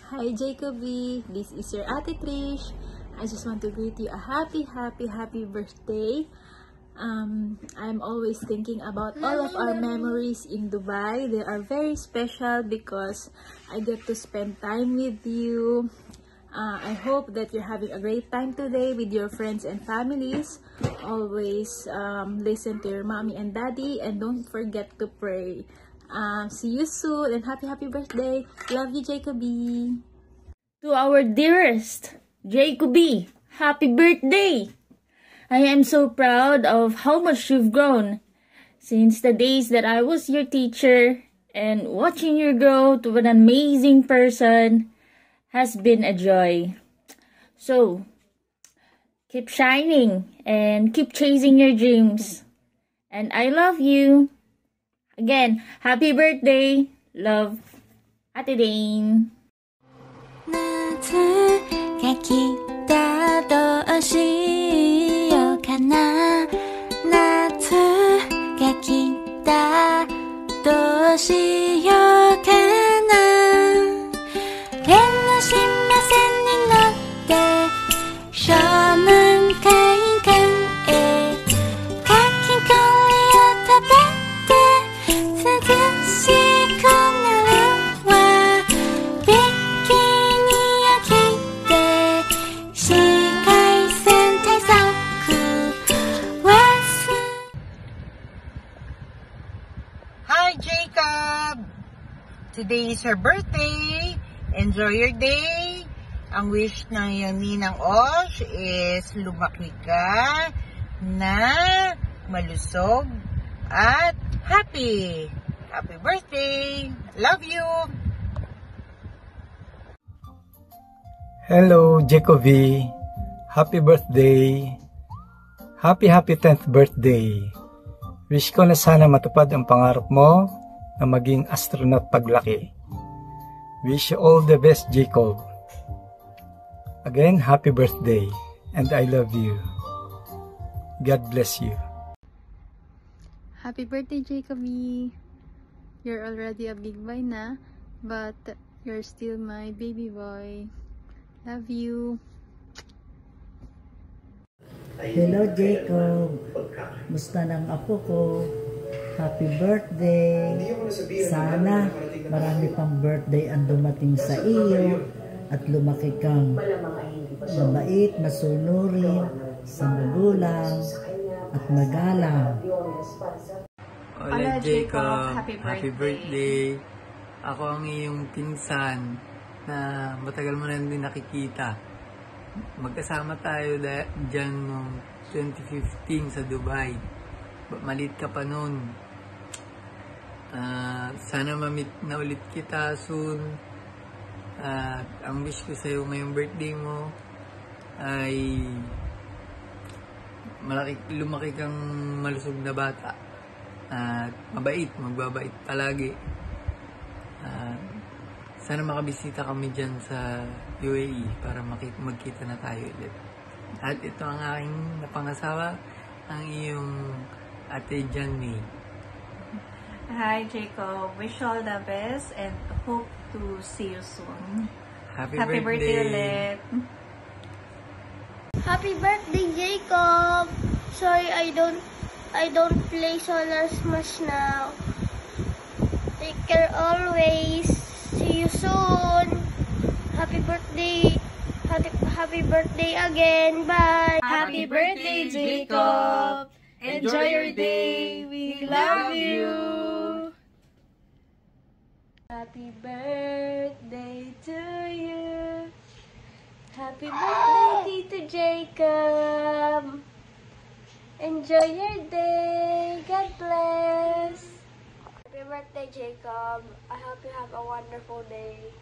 Hi Jacoby, this is your Ate Trish. I just want to greet you a happy birthday. I'm always thinking about all of our memories in Dubai. They are very special because I get to spend time with you. I hope that you're having a great time today with your friends and families. Always listen to your mommy and daddy, and don't forget to pray. See you soon, and happy birthday. Love you, Jacoby. To our dearest Jacoby, happy birthday! I am so proud of how much you've grown since the days that I was your teacher, and watching you grow to an amazing person has been a joy. So, keep shining and keep chasing your dreams. And I love you. Again, happy birthday. Love, Ate Dane. 夏が来たどうしようかな夏が来たどうしようかな連の新幹線に乗って湘南海岸へかき氷を食べて涼しくなるわビキニを着て紫外線対策はす Hi Jacob! Today is your birthday. Enjoy your day. Ang wish ng iyong ninang Osh is lumaki ka na malusog at happy. Happy birthday! Love you! Hello, Jacoby. Happy birthday. Happy 10th birthday. Wish ko na sana matupad ang pangarap mo na maging astronaut paglaki. Wish you all the best, Jacob. Again, happy birthday, and I love you. God bless you. Happy birthday, Jacoby. You're already a big boy na, but you're still my baby boy. Love you. Hello Jacob, musta ng apo ko? Happy birthday! Sana marami pang birthday ang dumating sa iyo at lumaki kang mabait, masunurin, sa magulang at magalang. Hola Jacob, happy birthday! Ako ang iyong pinsan na matagal mo na hindi nakikita. Magkasama tayo dyan noong 2015 sa Dubai. Malit ka pa noon. Sana ma-meet na ulit kita soon. Ang wish ko sa'yo ngayong birthday mo ay lumaki kang malusog na bata. At magbabait palagi. Sana makabisita kami dyan sa UAE para magkita na tayo ulit. At ito ang aking napangasawa, ang iyong Ate Janmay. Hi Jacob, wish you all the best and hope to see you soon. Happy birthday ulit. Happy birthday Jacob. Sorry I don't play Solar Smash now. Take care always. See you soon. Happy birthday. Happy birthday again. Bye. Happy birthday Jacob. Enjoy your day. We love you. Happy birthday to you. Happy birthday Tito Jacob. Enjoy your day. God bless. Happy birthday Jacob. I hope you have a wonderful day.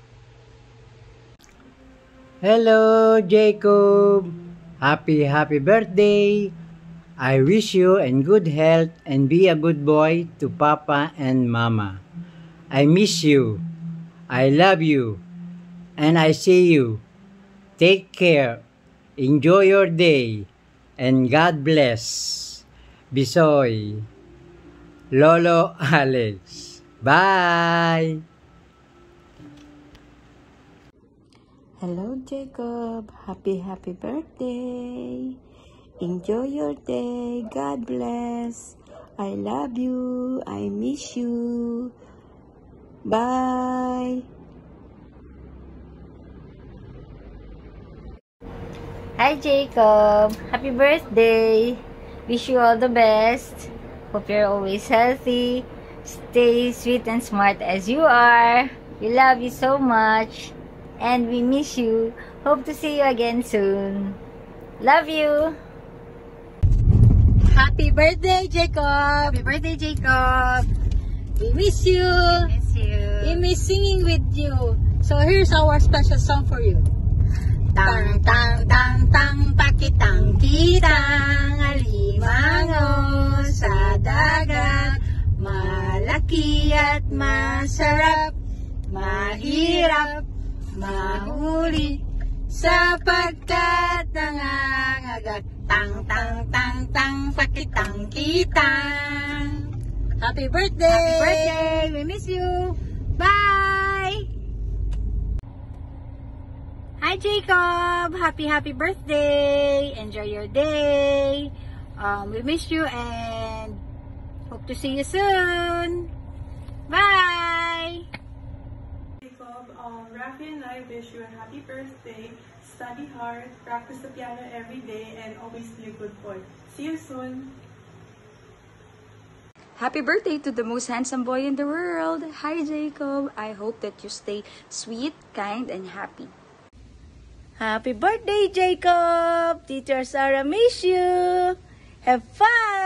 Hello Jacob. Happy birthday. I wish you in good health and be a good boy to Papa and Mama. I miss you. I love you. And I see you. Take care. Enjoy your day. And God bless. Bisoy. Lolo Alex. Bye! Hello, Jacob. Happy birthday. Enjoy your day. God bless. I love you. I miss you. Bye. Hi Jacob, happy birthday. Wish you all the best. Hope you're always healthy. Stay sweet and smart as you are. We love you so much. And we miss you. Hope to see you again soon. Love you. Happy birthday, Jacob! Happy birthday, Jacob. We miss you! We miss you. We miss singing with you. So here's our special song for you. Tang tang tang tang pakitang kitang alimango sa dagat, malaki at masarap, mahirap mahuli sapagkat nangangagat. Tang tang tang tang pakitang kitang. Happy birthday! Happy birthday! We miss you. Bye! Hi Jacob! Happy birthday! Enjoy your day! We miss you and hope to see you soon! Bye! Jacob, Rafi and I wish you a happy birthday. Study hard, practice the piano every day, and always be a good boy. See you soon! Happy birthday to the most handsome boy in the world! Hi Jacob! I hope that you stay sweet, kind, and happy. Happy birthday, Jacob! Teacher Sarah miss you! Have fun!